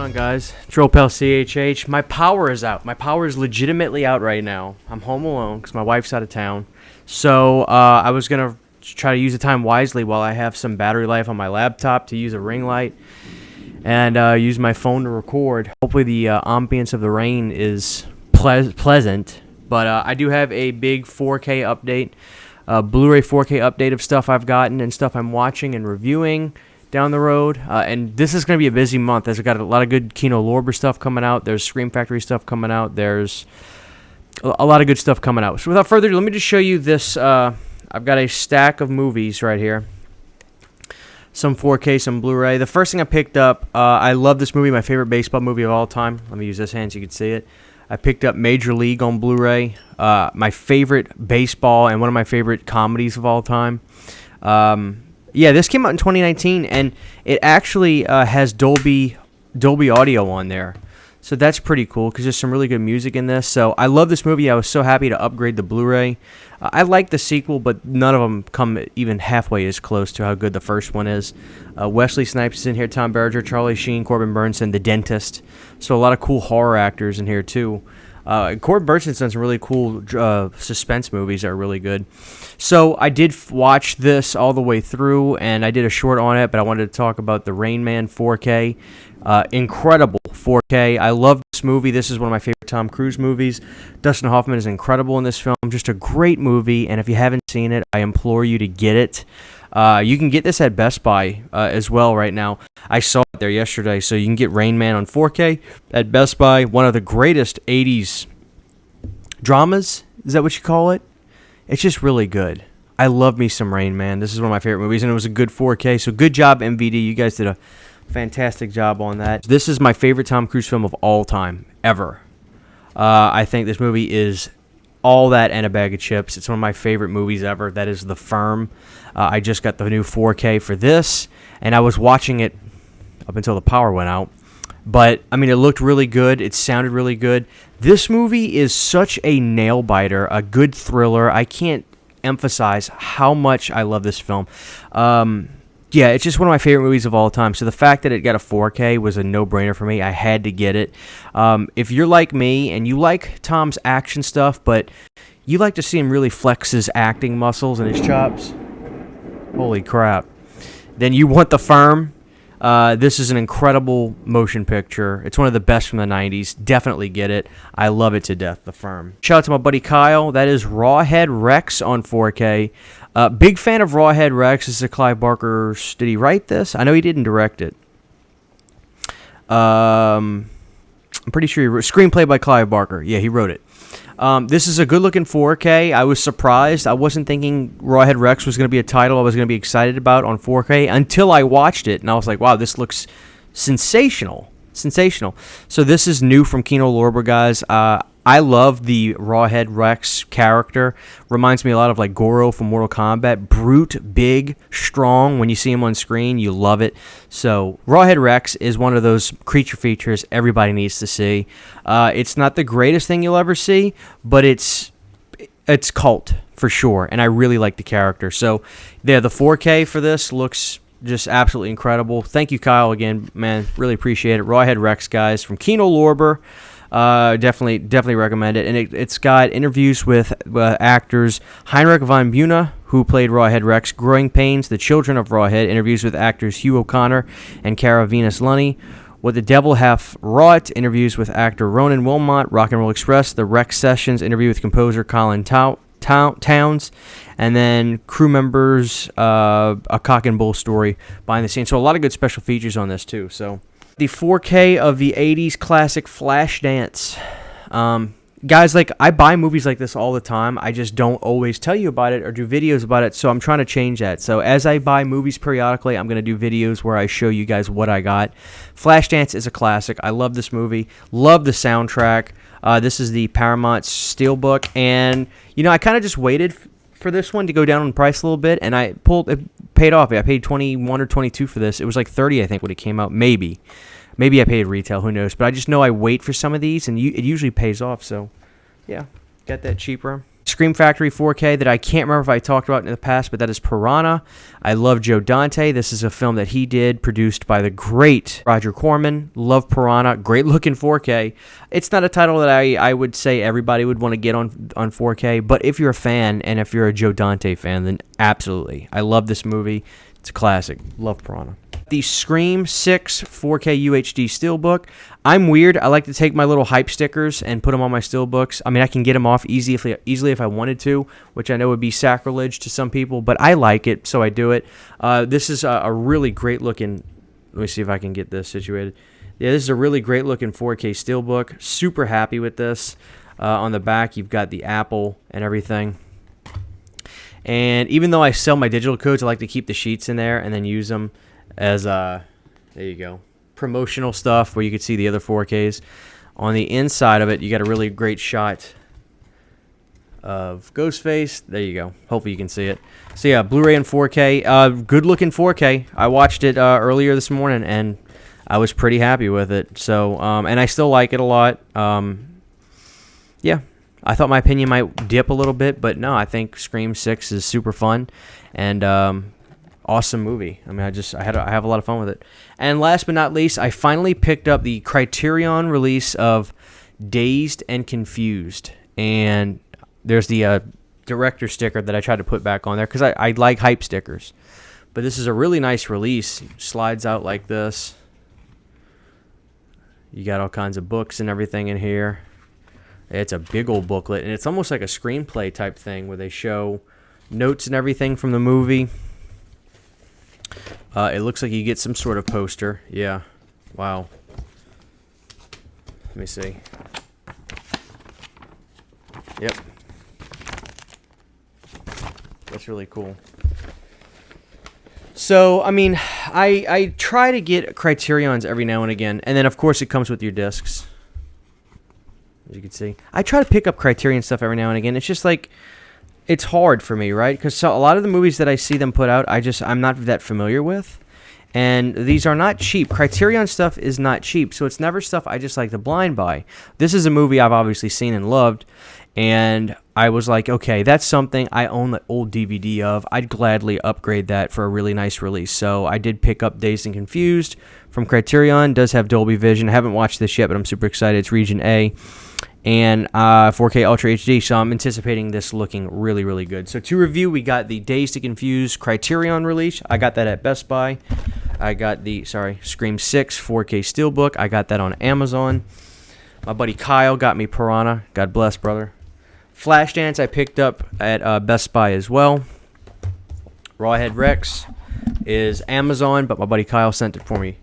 on, guys? Tropel CHH. My power is out. My power is legitimately out right now. I'm home alone because my wife's out of town. So I was going to try to use the time wisely while I have some battery life on my laptop to use a ring light and use my phone to record. Hopefully the ambience of the rain is pleasant. But I do have a big 4K update, Blu-ray 4K update of stuff I've gotten and stuff I'm watching and reviewing down the road. And this is going to be a busy month. There's got a lot of good Kino Lorber stuff coming out. There's Scream Factory stuff coming out. There's a lot of good stuff coming out. So without further ado, let me just show you this. I've got a stack of movies right here. Some 4K, some Blu-ray. The first thing I picked up, I love this movie, my favorite baseball movie of all time. Let me use this hand so you can see it. I picked up Major League on Blu-ray, my favorite baseball and one of my favorite comedies of all time. Yeah, this came out in 2019, and it actually has Dolby Audio on there. So that's pretty cool because there's some really good music in this. So I love this movie. I was so happy to upgrade the Blu-ray. I like the sequel, but none of them come even halfway as close to how good the first one is. Wesley Snipes is in here, Tom Berenger, Charlie Sheen, Corbin Burnson, The Dentist. So a lot of cool horror actors in here too. Corbin Burnson done some really cool suspense movies that are really good. So I did watch this all the way through, and I did a short on it, but I wanted to talk about the Rain Man 4K. Incredible 4K. I love this movie. This is one of my favorite Tom Cruise movies. Dustin Hoffman is incredible in this film. Just a great movie, and if you haven't seen it, I implore you to get it. You can get this at Best Buy as well right now. I saw it there yesterday, so you can get Rain Man on 4K at Best Buy. One of the greatest 80s dramas, is that what you call it? It's just really good. I love me some Rain Man. This is one of my favorite movies, and it was a good 4K, so good job, MVD. You guys did a fantastic job on that. This is my favorite Tom Cruise film of all time, ever. I think this movie is all that and a bag of chips. It's one of my favorite movies ever. That is The Firm. I just got the new 4K for this, and I was watching it up until the power went out. But, I mean, it looked really good. It sounded really good. This movie is such a nail-biter, a good thriller. I can't emphasize how much I love this film. Yeah, it's just one of my favorite movies of all time. So the fact that it got a 4K was a no-brainer for me. I had to get it. If you're like me and you like Tom's action stuff, but you like to see him really flex his acting muscles and his chops, holy crap, then you want The Firm. This is an incredible motion picture. It's one of the best from the 90s. Definitely get it. I love it to death, The Firm. Shout out to my buddy Kyle. That is Rawhead Rex on 4K. Big fan of Rawhead Rex. This is a Clive Barker. Did he write this? I know he didn't direct it. I'm pretty sure he wrote screenplay by Clive Barker. Yeah, he wrote it. This is a good-looking 4K. I was surprised. I wasn't thinking Rawhead Rex was going to be a title I was going to be excited about on 4K until I watched it, and I was like, wow, this looks sensational. Sensational. So this is new from Kino Lorber, guys. I love the Rawhead Rex character. Reminds me a lot of like Goro from Mortal Kombat. Brute, big, strong. When you see him on screen, you love it. So Rawhead Rex is one of those creature features everybody needs to see. It's not the greatest thing you'll ever see, but it's cult for sure, and I really like the character. So yeah, the 4K for this looks just absolutely incredible. Thank you, Kyle, again, man. Really appreciate it. Rawhead Rex, guys, from Kino Lorber. Definitely recommend it. And it's got interviews with actors Heinrich von Buna, who played Rawhead Rex, Growing Pains, The Children of Rawhead, interviews with actors Hugh O'Connor and Cara Venus Lunny. What the Devil Hath Wrought, interviews with actor Ronan Wilmot, Rock and Roll Express, The Rex Sessions, interview with composer Colin Towns, and then crew members, a cock and bull story behind the scenes. So a lot of good special features on this too. So the 4K of the 80s classic Flashdance. Guys, like, I buy movies like this all the time. I just don't always tell you about it or do videos about it, so I'm trying to change that. So as I buy movies periodically, I'm going to do videos where I show you guys what I got. Flashdance is a classic. I love this movie. Love the soundtrack. This is the Paramount Steelbook, and, you know, I kind of just waited for this one to go down in price a little bit, and it paid off. I paid $21 or $22 for this. It was like $30, I think, when it came out. Maybe I paid retail. Who knows? But I just know I wait for some of these, and it usually pays off. So, yeah, got that cheaper. Scream Factory 4K that I can't remember if I talked about in the past, but that is Piranha. I love Joe Dante. This is a film that he did, produced by the great Roger Corman. Love Piranha. Great looking 4K. It's not a title that I would say everybody would want to get on 4K, but if you're a fan and if you're a Joe Dante fan, then absolutely. I love this movie. It's a classic. Love Piranha. The Scream 6 4K UHD Steelbook. I'm weird. I like to take my little hype stickers and put them on my Steelbooks. I mean, I can get them off easily if I wanted to, which I know would be sacrilege to some people, but I like it, so I do it. This is a really great looking... Let me see if I can get this situated. Yeah, this is a really great looking 4K Steelbook. Super happy with this. On the back, you've got the apple and everything. And even though I sell my digital codes, I like to keep the sheets in there and then use them as there you go, promotional stuff where you can see the other 4Ks. On the inside of it, you got a really great shot of Ghostface. There you go. Hopefully you can see it. So yeah, Blu-ray and 4K. Good looking 4K. I watched it earlier this morning and I was pretty happy with it. So and I still like it a lot. Yeah, I thought my opinion might dip a little bit, but no, I think Scream 6 is super fun and awesome movie. I mean, I have a lot of fun with it. And last but not least, I finally picked up the Criterion release of Dazed and Confused. And there's the director sticker that I tried to put back on there because I like hype stickers. But this is a really nice release. It slides out like this. You got all kinds of books and everything in here. It's a big old booklet, and it's almost like a screenplay type thing where they show notes and everything from the movie. It looks like you get some sort of poster. Yeah. Wow. Let me see. Yep. That's really cool. So, I mean, I try to get Criterions every now and again, and then, of course, it comes with your discs. As you can see. I try to pick up Criterion stuff every now and again. It's just like... It's hard for me, right? Because a lot of the movies that I see them put out, I'm not that familiar with. And these are not cheap. Criterion stuff is not cheap, so it's never stuff I just like to blind buy. This is a movie I've obviously seen and loved, and I was like, okay, that's something I own the old DVD of. I'd gladly upgrade that for a really nice release. So I did pick up Dazed and Confused from Criterion. It does have Dolby Vision. I haven't watched this yet, but I'm super excited. It's Region A. And 4K Ultra HD, so I'm anticipating this looking really, really good. So to review, we got the Dazed and Confused Criterion release. I got that at Best Buy. I got the, Scream 6 4K Steelbook. I got that on Amazon. My buddy Kyle got me Piranha. God bless, brother. Flashdance I picked up at Best Buy as well. Rawhead Rex is Amazon, but my buddy Kyle sent it for me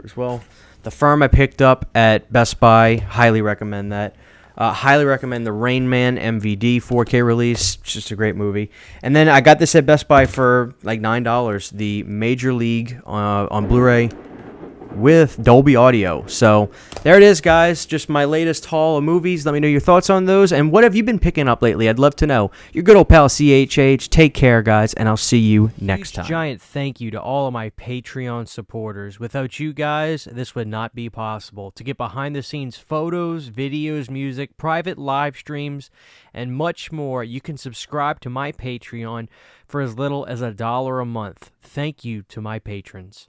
as well. The Firm I picked up at Best Buy. Highly recommend that. Highly recommend the Rain Man MVD 4K release. It's just a great movie. And then I got this at Best Buy for like $9. The Major League on Blu-ray with Dolby Audio. So there it is, guys. Just my latest haul of movies. Let me know your thoughts on those. And what have you been picking up lately? I'd love to know. Your good old pal CHH. Take care, guys, and I'll see you next time. Giant thank you to all of my Patreon supporters. Without you guys, this would not be possible. To get behind-the-scenes photos, videos, music, private live streams, and much more, you can subscribe to my Patreon for as little as $1 a month. Thank you to my patrons.